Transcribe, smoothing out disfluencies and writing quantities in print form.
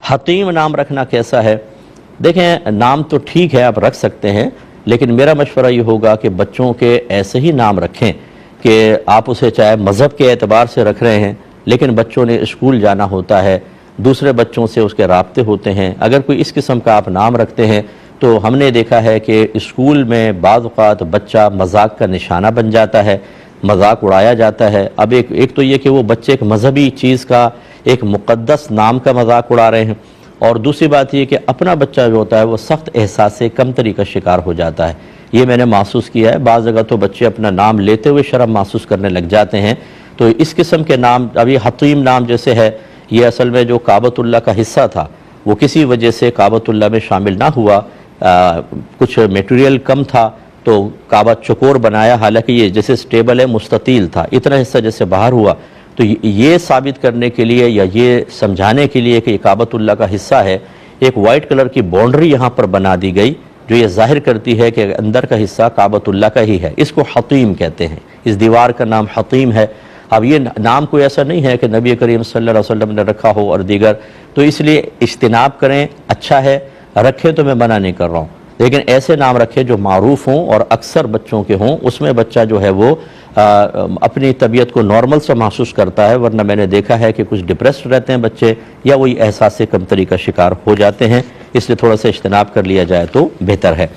حتیم نام رکھنا کیسا ہے؟ دیکھیں نام تو ٹھیک ہے آپ رکھ سکتے ہیں، لیکن میرا مشورہ یہ ہوگا کہ بچوں کے ایسے ہی نام رکھیں کہ آپ اسے چاہے مذہب کے اعتبار سے رکھ رہے ہیں، لیکن بچوں نے اسکول جانا ہوتا ہے، دوسرے بچوں سے اس کے رابطے ہوتے ہیں، اگر کوئی اس قسم کا آپ نام رکھتے ہیں تو ہم نے دیکھا ہے کہ اسکول میں بعض اوقات بچہ مذاق کا نشانہ بن جاتا ہے، مذاق اڑایا جاتا ہے۔ اب ایک تو یہ کہ وہ بچے ایک مذہبی چیز کا، ایک مقدس نام کا مذاق اڑا رہے ہیں، اور دوسری بات یہ کہ اپنا بچہ جو ہوتا ہے وہ سخت احساس کمتری کا شکار ہو جاتا ہے۔ یہ میں نے محسوس کیا ہے، بعض جگہ تو بچے اپنا نام لیتے ہوئے شرم محسوس کرنے لگ جاتے ہیں۔ تو اس قسم کے نام، ابھی حتیم نام جیسے ہے، یہ اصل میں جو کعبۃ اللہ کا حصہ تھا وہ کسی وجہ سے کعبۃ اللہ میں شامل نہ ہوا، کچھ میٹیریل کم تھا تو کعبہ چکور بنایا، حالانکہ یہ جیسے سٹیبل ہے مستطیل تھا، اتنا حصہ جیسے باہر ہوا۔ تو یہ ثابت کرنے کے لیے یا یہ سمجھانے کے لیے کہ یہ کعبۃ اللہ کا حصہ ہے، ایک وائٹ کلر کی باؤنڈری یہاں پر بنا دی گئی جو یہ ظاہر کرتی ہے کہ اندر کا حصہ کعبۃ اللہ کا ہی ہے۔ اس کو حتیم کہتے ہیں، اس دیوار کا نام حتیم ہے۔ اب یہ نام کوئی ایسا نہیں ہے کہ نبی کریم صلی اللہ علیہ وسلم نے رکھا ہو اور دیگر، تو اس لیے اجتناب کریں، اچھا ہے رکھیں، تو میں منع نہیں کر رہا ہوں، لیکن ایسے نام رکھیں جو معروف ہوں اور اکثر بچوں کے ہوں، اس میں بچہ جو ہے وہ اپنی طبیعت کو نارمل سا محسوس کرتا ہے، ورنہ میں نے دیکھا ہے کہ کچھ ڈپریسڈ رہتے ہیں بچے یا وہی احساس کمتری کا شکار ہو جاتے ہیں، اس لیے تھوڑا سا اجتناب کر لیا جائے تو بہتر ہے۔